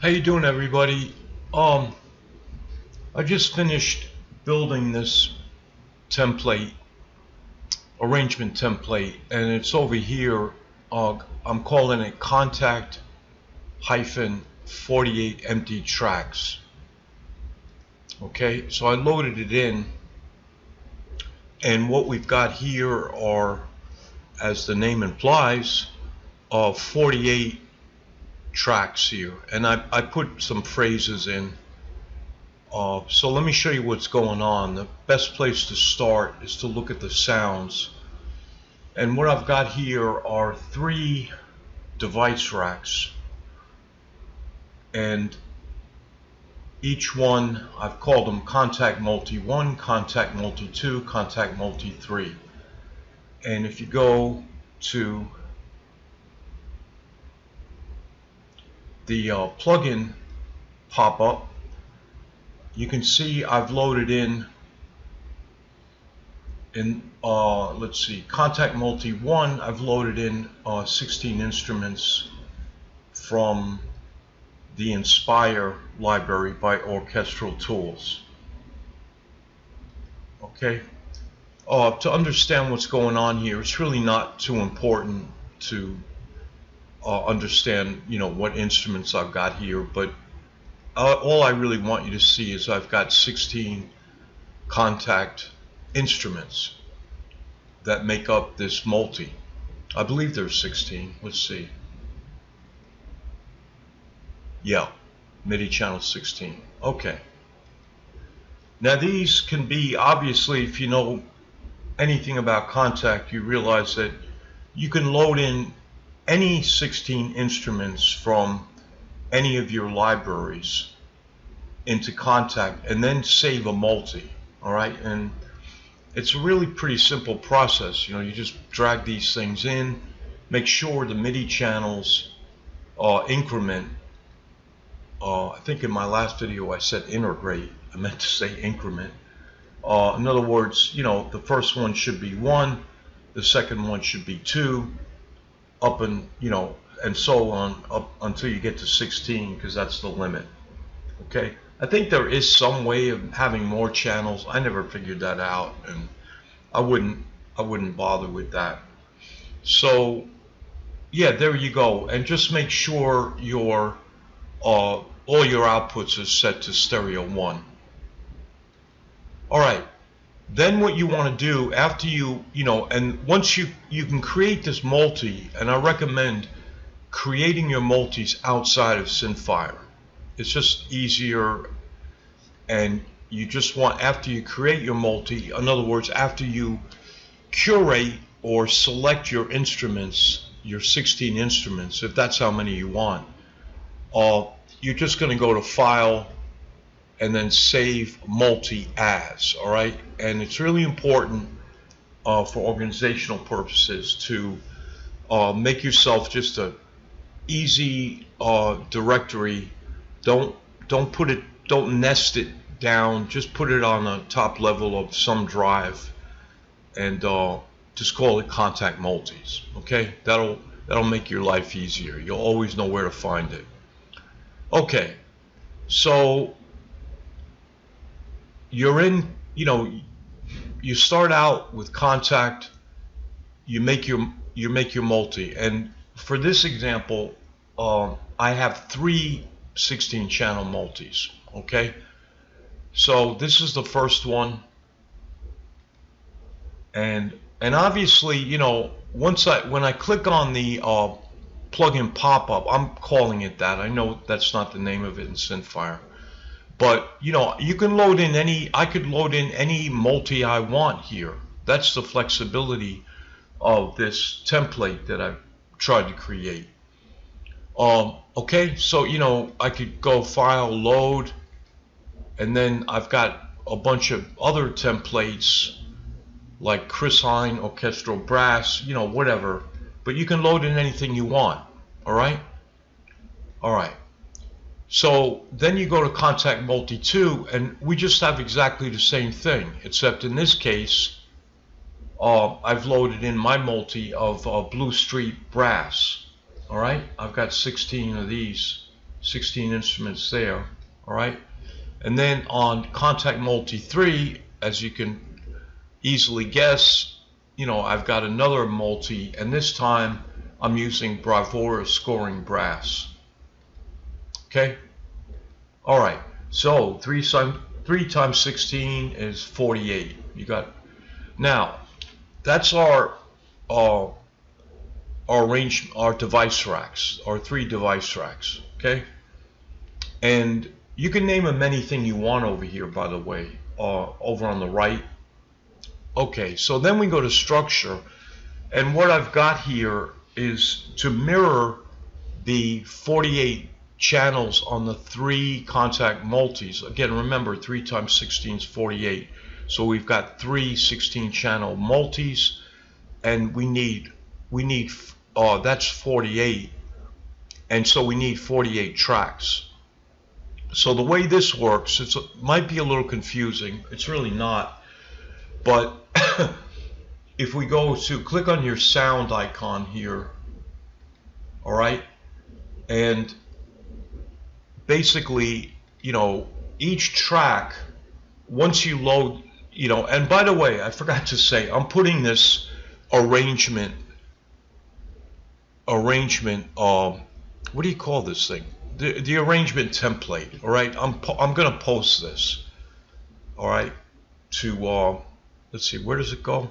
How you doing, everybody? I just finished building this template, arrangement template, and it's over here. I'm calling it Kontakt -48 empty tracks. Okay, so I loaded it in, and what we've got here are, as the name implies, 48 tracks here, and I put some phrases in. So let me show you what's going on. The best place to start is to look at the sounds, and what I've got here are 3 device racks, and each one I've called them Kontakt Multi 1, Kontakt Multi 2, Kontakt Multi 3. And if you go to the plugin pop-up, you can see I've loaded in let's see, Kontakt Multi 1, I've loaded in 16 instruments from the Synfire library by Orchestral Tools. Okay, to understand what's going on here, it's really not too important to understand, what instruments I've got here, but all I really want you to see is I've got 16 Kontakt instruments that make up this multi. I believe there's 16. Let's see. Yeah, MIDI channel 16. Okay. Now these can be, obviously, if you know anything about Kontakt, you realize that you can load in any 16 instruments from any of your libraries into Kontakt and then save a multi. Alright, and it's a really pretty simple process. You just drag these things in, make sure the MIDI channels increment. I think in my last video I said integrate. I meant to say increment. In other words, the first one should be 1, the second one should be 2, up and and so on, up until you get to 16, because that's the limit. Okay, I think there is some way of having more channels. I never figured that out, and I wouldn't bother with that. So yeah, there you go. And just make sure your all your outputs are set to stereo 1. All right. Then what you want to do after and once you can create this multi, and I recommend creating your multis outside of Synfire. It's just easier, and you just want, after you create your multi, in other words, after you curate or select your instruments, your 16 instruments, if that's how many you want, you're just going to go to File and then Save Multi As. All right, and it's really important for organizational purposes to make yourself just a easy directory. Don't nest it down. Just put it on the top level of some drive, and just call it Kontakt Multis. Okay, that'll make your life easier. You'll always know where to find it. Okay, so you're in, you start out with Kontakt, you make your multi, and for this example, I have 3 16 channel multis. Okay, so this is the first one, and obviously, when I click on the plugin pop-up, I'm calling it that. I know that's not the name of it in Synfire. But you can load in I could load in any multi I want here. That's the flexibility of this template that I've tried to create. Okay, so I could go File, Load, and then I've got a bunch of other templates like Chris Hine, Orchestral Brass, whatever. But you can load in anything you want. All right. So then you go to Kontakt Multi 2, and we just have exactly the same thing, except in this case, I've loaded in my multi of Blue Street Brass. All right, I've got 16 of these 16 instruments there, all right? And then on Kontakt Multi 3, as you can easily guess, you know, I've got another multi, and this time I'm using Bravura scoring brass. Okay? All right, so 3 times 16 is 48. You got, now, that's our device racks, our 3 device racks, okay? And you can name them anything you want over here, by the way, over on the right. Okay, so then we go to structure, and what I've got here is to mirror the 48 channels on the 3 Kontakt multis. Again, remember 3 times 16 is 48. So we've got 3 16 channel multis, and we need that's 48, and so we need 48 tracks. So the way this works, it might be a little confusing. It's really not, but if we go to click on your sound icon here, all right, and basically, you know, each track, once you load, you know, and by the way, I forgot to say, I'm putting this arrangement, what do you call this thing? The arrangement template, all right? I'm gonna post this, all right, to let's see, where does it go?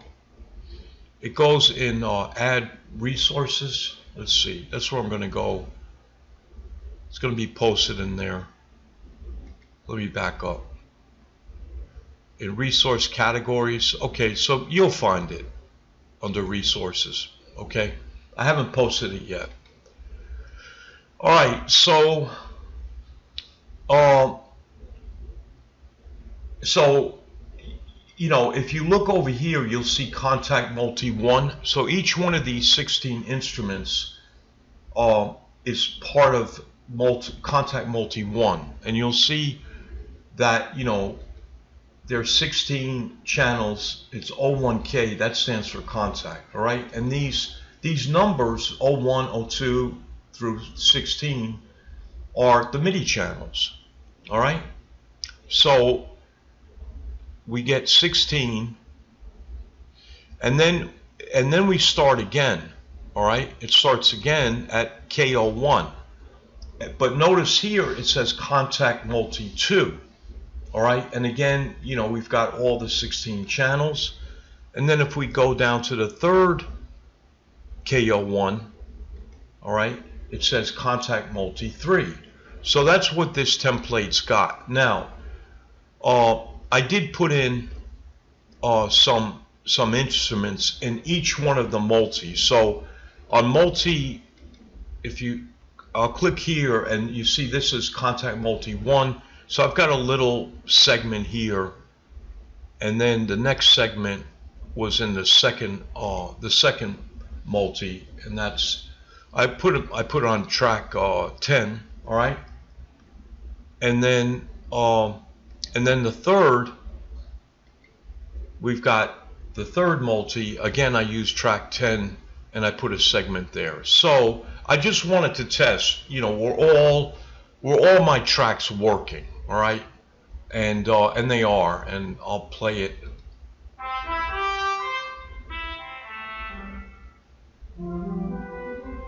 It goes in add resources. Let's see, that's where I'm gonna go. It's gonna be posted in there. Let me back up. In resource categories, okay, so you'll find it under resources, okay? I haven't posted it yet. All right, so you know, if you look over here, you'll see Kontakt Multi 1. So each one of these 16 instruments is part of Kontakt Multi 1, and you'll see that, you know, there's 16 channels. It's 01K, that stands for Kontakt, all right? And these numbers 01, 02 through 16 are the MIDI channels, all right? So we get 16, and then we start again, all right? It starts again at K01, but notice here it says Kontakt Multi 2, all right? And again, you know, we've got all the 16 channels, and then if we go down to the third K01, all right, it says Kontakt Multi 3. So that's what this template's got. Now, I did put in some instruments in each one of the multis. So on multi, I'll click here, and you see this is Kontakt Multi 1. So I've got a little segment here, and then the next segment was in the second multi, and that's I put it on track 10, all right, and then the third, we've got the third multi. Again, I use track 10, and I put a segment there. So I just wanted to test, you know, were all my tracks working, all right, and they are, and I'll play it.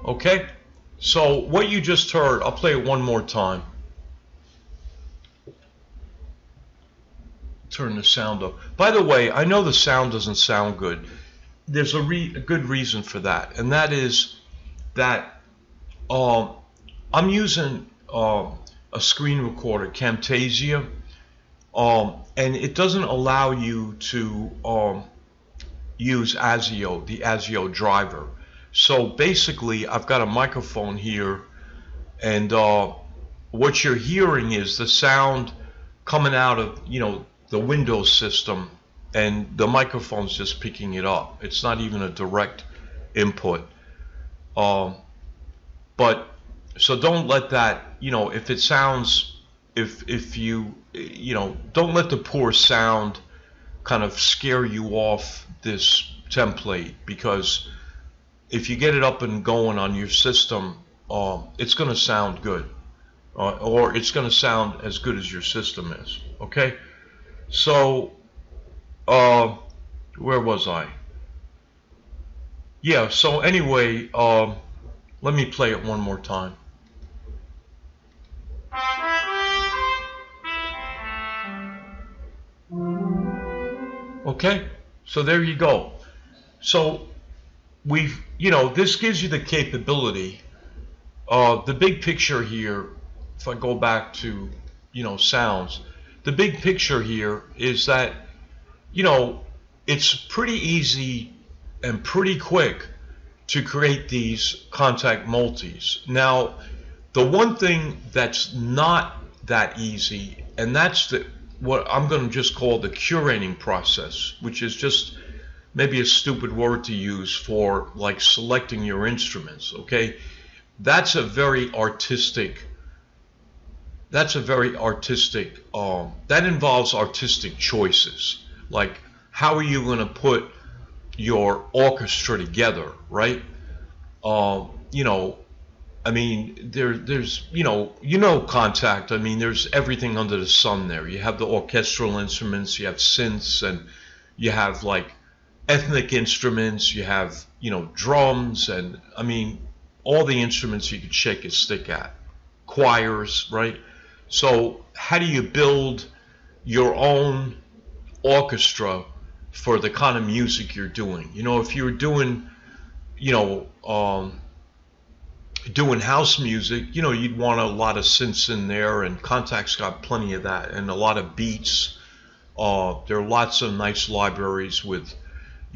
Okay, so what you just heard, I'll play it one more time. Turn the sound up. By the way, I know the sound doesn't sound good. There's a good reason for that, and that is that I'm using a screen recorder, Camtasia, and it doesn't allow you to use ASIO, the ASIO driver. So basically, I've got a microphone here, and what you're hearing is the sound coming out of, you know, the Windows system, and the microphone's just picking it up. It's not even a direct input. But so don't let that, you know, if it sounds, if you know, don't let the poor sound kind of scare you off this template, because if you get it up and going on your system, it's going to sound good. or it's going to sound as good as your system is. Okay, so where was I? Yeah, so anyway, let me play it one more time. Okay, so there you go. So we've, this gives you the capability. The big picture here, if I go back to, sounds, the big picture here is that, it's pretty easy and pretty quick to create these Kontakt multis. Now, the one thing that's not that easy, and that's what I'm going to just call the curating process, which is just maybe a stupid word to use for like selecting your instruments, okay? That involves artistic choices. Like, how are you going to put your orchestra together, right? I mean, there's Kontakt. I mean, there's everything under the sun there. You have the orchestral instruments, you have synths, and you have like ethnic instruments, you have, drums, and I mean, all the instruments you could shake a stick at. Choirs, right? So how do you build your own orchestra for the kind of music you're doing? If you're doing, doing house music, you'd want a lot of synths in there, and Kontakt's got plenty of that, and a lot of beats. There are lots of nice libraries with,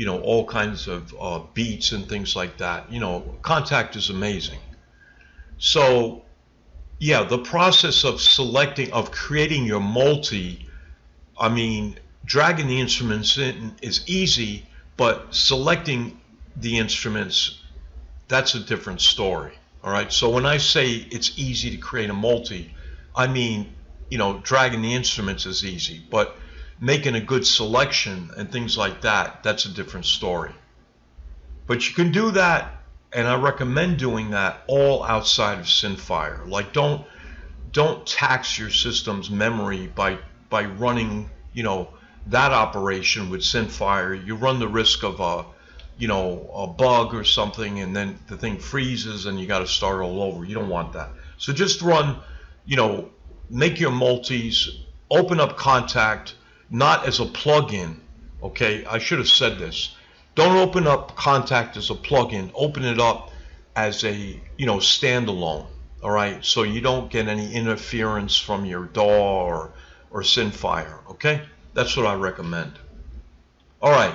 all kinds of beats and things like that. Kontakt is amazing. So, yeah, the process of creating your multi, I mean, dragging the instruments in is easy, but selecting the instruments, that's a different story. All right, so when I say it's easy to create a multi, I mean, dragging the instruments is easy, but making a good selection and things like that, that's a different story. But you can do that, and I recommend doing that all outside of Synfire. Like, don't tax your system's memory by running, that operation with Synfire. You run the risk of a bug or something, and then the thing freezes and you got to start all over. You don't want that. So just run, make your multis, open up Kontakt, not as a plugin, okay? I should have said this. Don't open up Kontakt as a plugin. Open it up as a, standalone, all right? So you don't get any interference from your DAW or Synfire, okay? That's what I recommend. All right,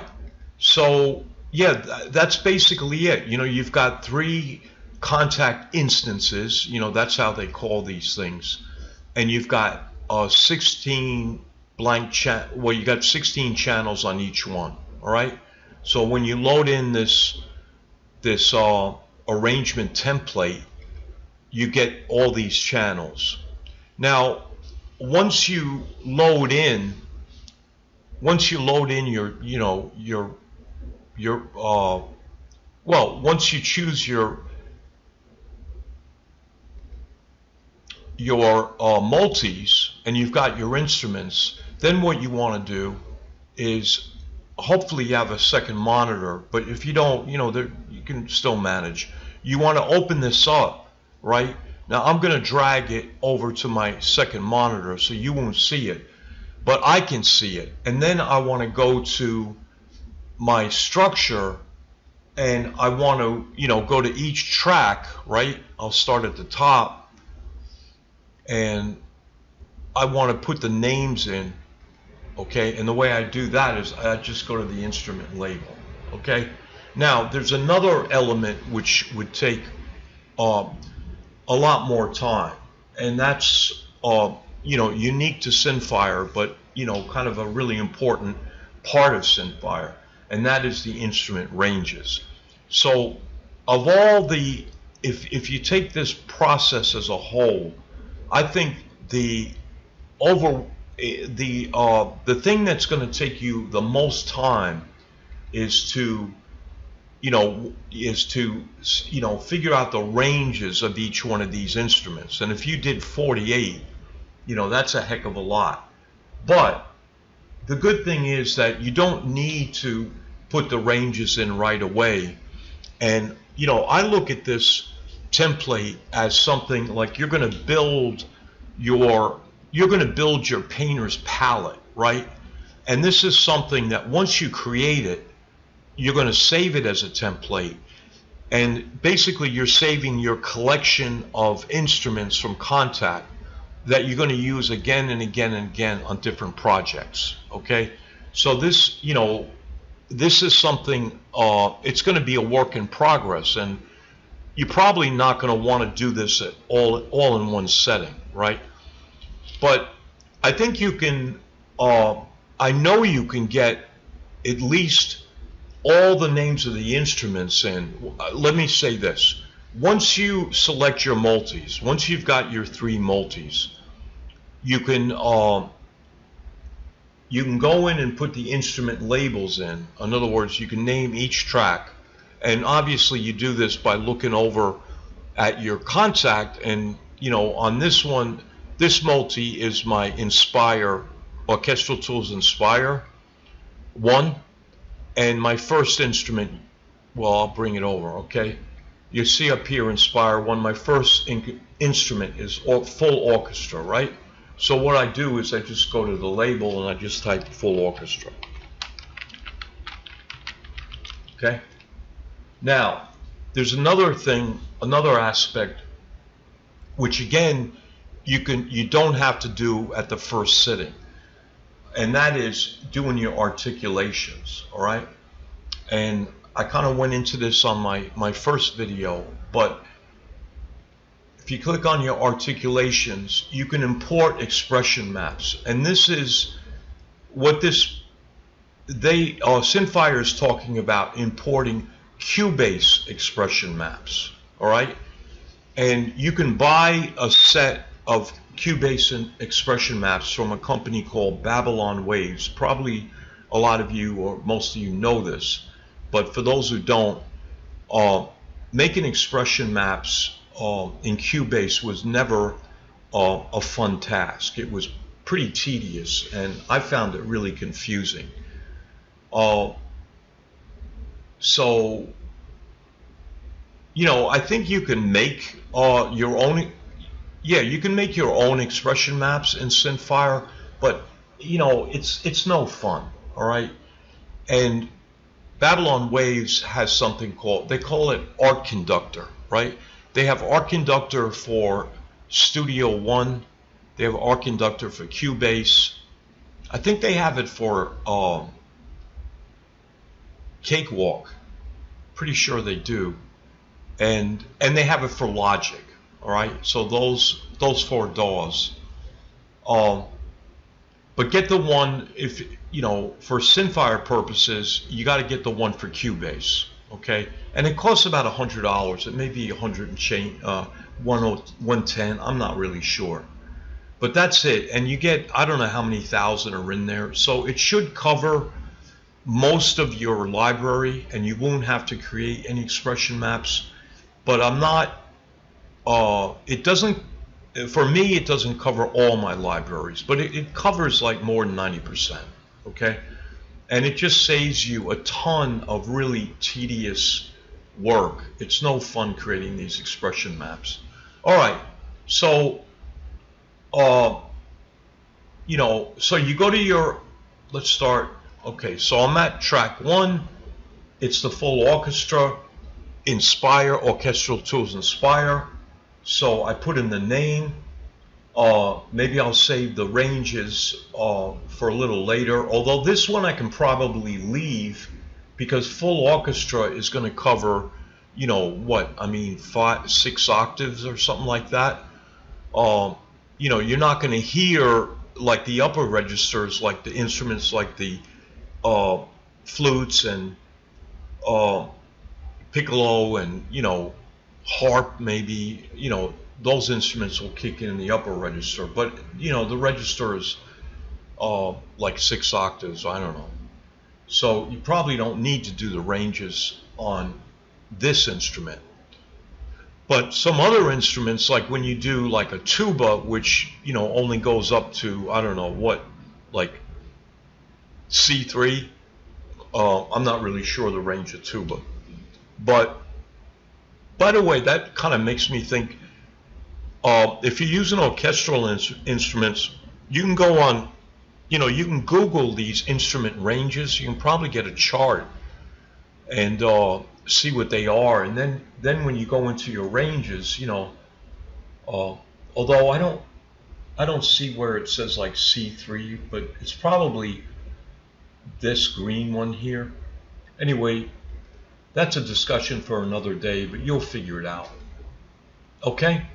so yeah, that's basically it. You've got 3 Kontakt instances, that's how they call these things. And you've got 16 you got 16 channels on each one, all right? So when you load in this arrangement template, you get all these channels. Now, once you load in once you choose your multis and you've got your instruments, then what you want to do is, hopefully you have a second monitor, but if you don't, you can still manage. You want to open this up, right? Now I'm going to drag it over to my second monitor so you won't see it, but I can see it. And then I want to go to my structure, and I want to, go to each track, right? I'll start at the top, and I want to put the names in, okay? And the way I do that is I just go to the instrument label, okay? Now, there's another element which would take a lot more time, and that's, unique to Synfire, but, kind of a really important part of Synfire, and that is the instrument ranges. So, of all if you take this process as a whole, I think the thing that's going to take you the most time is to, is to, figure out the ranges of each one of these instruments. And if you did 48, that's a heck of a lot. But the good thing is that you don't need to put the ranges in right away. And, I look at this template as something like you're going to build your painter's palette, right? And this is something that once you create it, you're going to save it as a template. And basically you're saving your collection of instruments from Kontakt that you're going to use again and again and again on different projects. Okay, so this this is something, it's going to be a work in progress, and you're probably not going to want to do this at all in one setting, right? But I think you can, I know you can get at least all the names of the instruments in. Let me say this. Once you select your multis, once you've got your 3 multis, you can go in and put the instrument labels in. In other words, you can name each track. And obviously you do this by looking over at your Kontakt, and on this one, this multi is my Inspire, Orchestral Tools Inspire 1, and my first instrument, well, I'll bring it over, okay? You see up here, Inspire 1, my first instrument is full orchestra, right? So what I do is I just go to the label and I just type full orchestra. Okay? Now, there's another thing, another aspect, which again, you don't have to do at the first sitting. And that is doing your articulations, all right? And I kind of went into this on my first video, but if you click on your articulations, you can import expression maps. And this is what Synfire is talking about, importing Cubase expression maps, all right? And you can buy a set of Cubase expression maps from a company called Babylon Waves. Probably a lot of you or most of you know this, but for those who don't, making expression maps in Cubase was never a fun task. It was pretty tedious, and I found it really confusing. So, I think you can make your own. Yeah, you can make your own expression maps in Synfire, but it's no fun, all right? And Babylon Waves has something called, they call it Art Conductor, right? They have Art Conductor for Studio One. They have Art Conductor for Cubase. I think they have it for Cakewalk. Pretty sure they do. And they have it for Logic. All right, so those 4 DAWs. But get the one, if for Synfire purposes, you got to get the one for Cubase, okay? And it costs about $100. It may be 100 and change, 110. I'm not really sure, but that's it. And you get, I don't know how many thousand are in there, so it should cover most of your library, and you won't have to create any expression maps. But I'm not. It doesn't, for me, it doesn't cover all my libraries, but it covers like more than 90%, okay? And it just saves you a ton of really tedious work. It's no fun creating these expression maps. All right, so, so you go to your, let's start, okay, so I'm at track 1. It's the full orchestra, Inspire, Orchestral Tools Inspire. So I put in the name. Maybe I'll save the ranges for a little later, although this one I can probably leave because full orchestra is going to cover, 5, 6 octaves or something like that. You're not going to hear like the upper registers, like the instruments like the flutes and piccolo and harp, maybe, those instruments will kick in the upper register, but the register is like 6 octaves, I don't know. So you probably don't need to do the ranges on this instrument. But some other instruments, like when you do like a tuba, which, you know, only goes up to, I don't know what, like C3. I'm not really sure the range of tuba. But by the way, that kind of makes me think, if you're using orchestral instruments, you can go on, you know, you can Google these instrument ranges. You can probably get a chart and see what they are. And then when you go into your ranges, you know, although I don't see where it says like C3, but it's probably this green one here. Anyway, that's a discussion for another day, but you'll figure it out. Okay?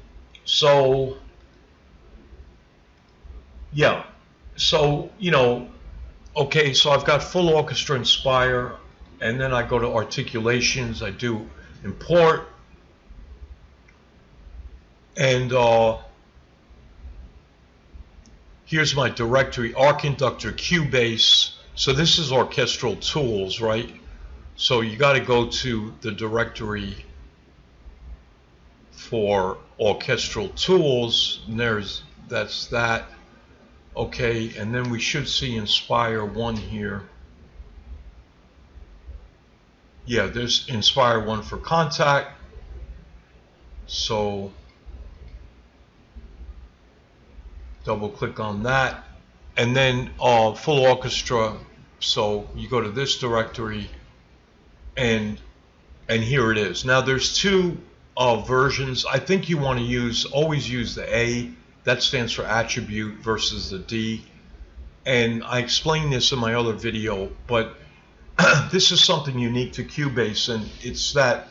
So, yeah. So, you know, okay, so I've got full orchestra Inspire, and then I go to articulations, I do import, and here's my directory, Arc Inductor, Cubase. So this is orchestral tools, right? So you got to go to the directory for orchestral tools, and that's that. Okay, and then we should see Inspire 1 here. Yeah, there's Inspire 1 for Kontakt. So double click on that, and then full orchestra. So you go to this directory, and here it is. Now there's two versions. I think you want to always use the A. That stands for attribute versus the D. And I explained this in my other video, but this is something unique to Cubase, and it's that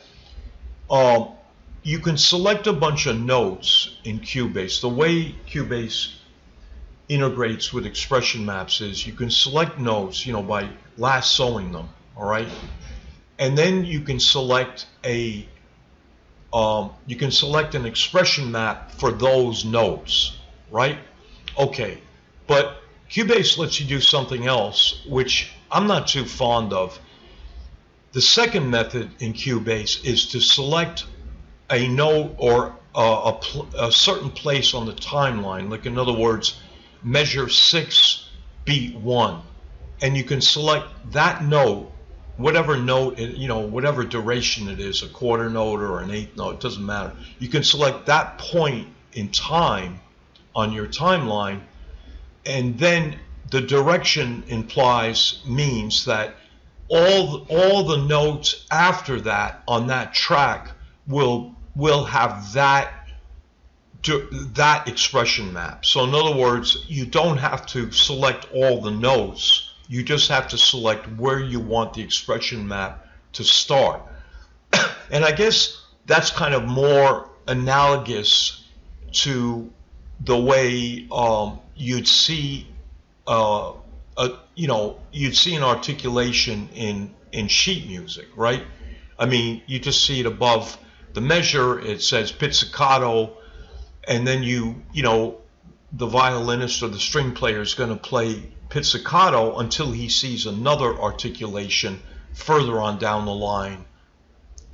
you can select a bunch of notes in Cubase. The way Cubase integrates with expression maps is you can select notes, you know, by lassoing them, all right? And then you can select an expression map for those notes, right? Okay, but Cubase lets you do something else, which I'm not too fond of. The second method in Cubase is to select a note or a certain place on the timeline, like in other words, measure 6, beat 1, and you can select that note, whatever note, you know, whatever duration it is, a quarter note or an eighth note, it doesn't matter. You can select that point in time on your timeline, and then the direction means that all the notes after that on that track will have that expression map. So in other words, you don't have to select all the notes. You just have to select where you want the expression map to start. And I guess that's kind of more analogous to the way you'd see you'd see an articulation in sheet music, right? I mean, you just see it above the measure, it says pizzicato, and then the violinist or the string player is going to play pizzicato until he sees another articulation further on down the line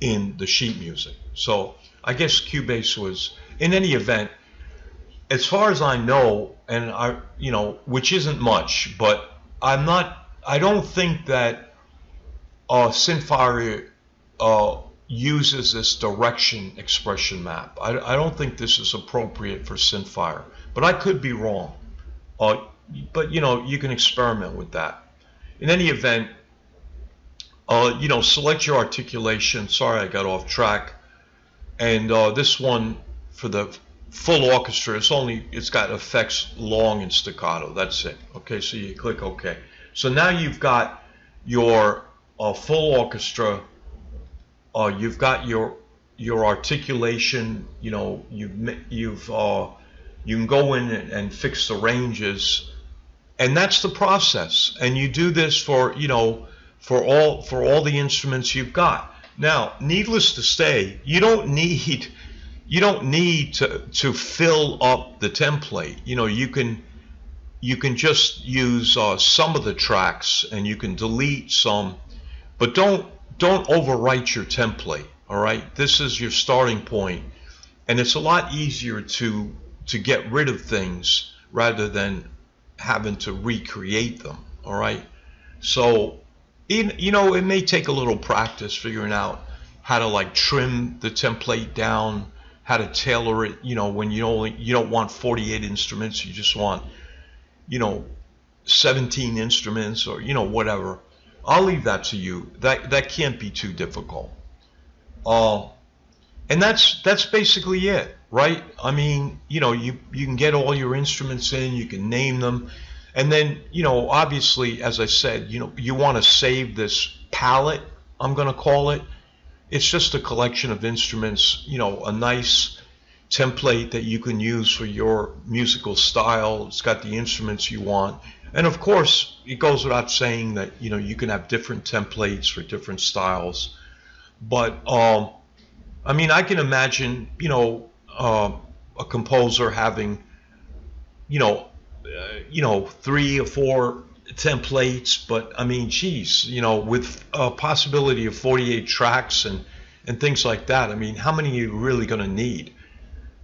in the sheet music. So I guess Cubase was, in any event, as far as I know, and which isn't much, but I don't think that Synfire uses this direction expression map. I don't think this is appropriate for Synfire, but I could be wrong. But you can experiment with that. In any event, select your articulation. Sorry, I got off track. And this one for the full orchestra, it's got effects long and staccato. That's it. Okay, so you click OK. So now you've got your full orchestra. You've got your articulation. You can go in and fix the ranges, and that's the process. And you do this for all the instruments you've got. Now, needless to say, you don't need to fill up the template. You can just use some of the tracks, and you can delete some, but don't don't overwrite your template. All right, this is your starting point, and it's a lot easier to get rid of things rather than having to recreate them. All right, so you know, it may take a little practice figuring out how to like trim the template down, how to tailor it. You know, when you don't want 48 instruments, you just want, you know, 17 instruments, or, you know, whatever. I'll leave that to you. That can't be too difficult. And that's basically it, right? I mean, you know, you can get all your instruments in, you can name them, and then, you know, obviously, as I said, you know, you want to save this palette, I'm going to call it. It's just a collection of instruments, you know, a nice template that you can use for your musical style. It's got the instruments you want. And of course, it goes without saying that, you know, you can have different templates for different styles. But I mean, I can imagine, you know, a composer having, you know, 3 or 4 templates. But I mean, geez, you know, with a possibility of 48 tracks and things like that, I mean, how many are you really going to need?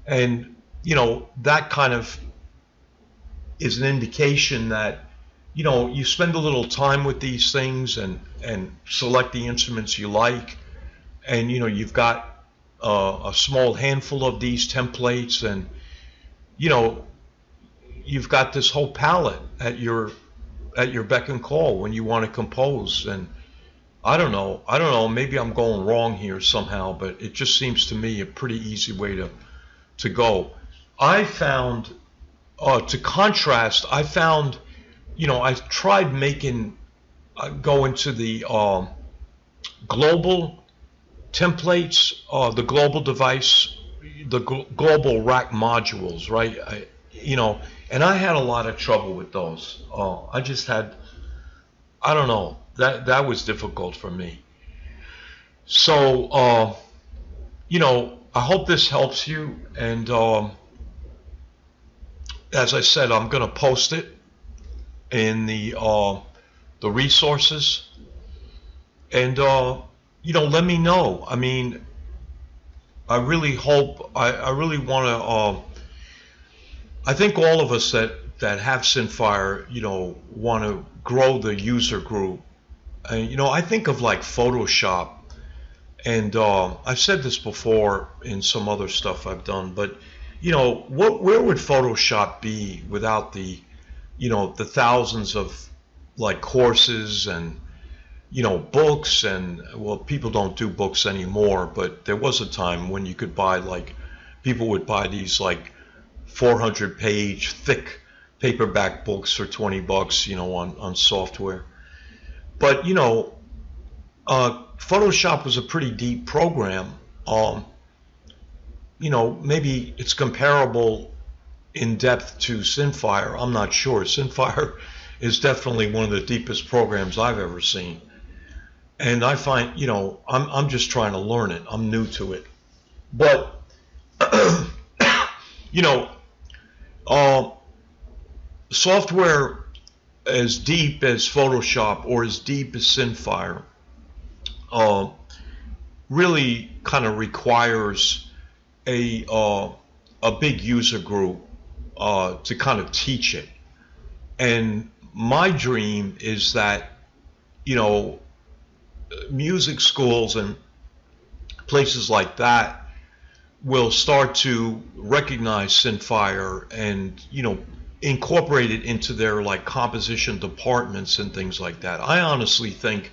And, you know, that kind of is an indication that, you know, you spend a little time with these things and select the instruments you like, and, you know, you've got a small handful of these templates, and, you know, you've got this whole palette at your beck and call when you want to compose. And I don't know, maybe I'm going wrong here somehow, but it just seems to me a pretty easy way to go. I found, to contrast, I found, you know, I tried making, going to the global templates, the global device, the global rack modules, right? You know, and I had a lot of trouble with those. I just had, I don't know, that was difficult for me. So, you know, I hope this helps you. And as I said, I'm going to post it in the resources. And, you know, let me know. I mean, I really hope, I really want to, I think all of us that have Synfire, you know, want to grow the user group. And, you know, I think of like Photoshop, and I've said this before in some other stuff I've done, but, you know, where would Photoshop be without the, you know, the thousands of like courses and, you know, books? And, well, people don't do books anymore, but there was a time when you could buy, like, people would buy these like 400-page thick paperback books for $20, you know, on software. But, you know, Photoshop was a pretty deep program. You know, maybe it's comparable in depth to Synfire. I'm not sure. Synfire is definitely one of the deepest programs I've ever seen. And I find, you know, I'm just trying to learn it. I'm new to it. But, you know, software as deep as Photoshop or as deep as Synfire really kind of requires a big user group to kind of teach it. And my dream is that, you know, music schools and places like that will start to recognize Synfire and, you know, incorporate it into their like composition departments and things like that. I honestly think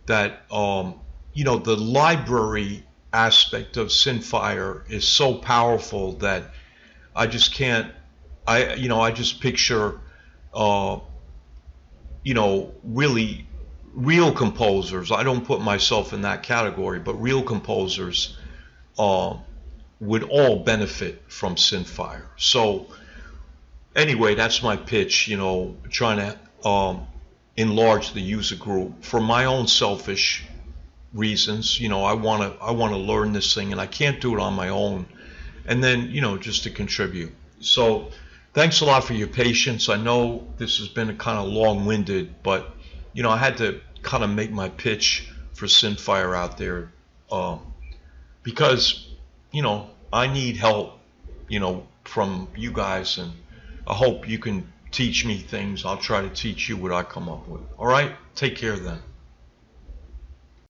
that you know, the library aspect of Synfire is so powerful that I just can't, I just picture you know, really real composers. I don't put myself in that category, but real composers would all benefit from Synfire. So anyway, that's my pitch, you know, trying to enlarge the user group for my own selfish reasons. You know, I want to learn this thing, and I can't do it on my own. And then, you know, just to contribute. So thanks a lot for your patience. I know this has been a kind of long-winded, but, you know, I had to kind of make my pitch for Synfire out there, because, you know, I need help, you know, from you guys, and I hope you can teach me things. I'll try to teach you what I come up with. All right? Take care then.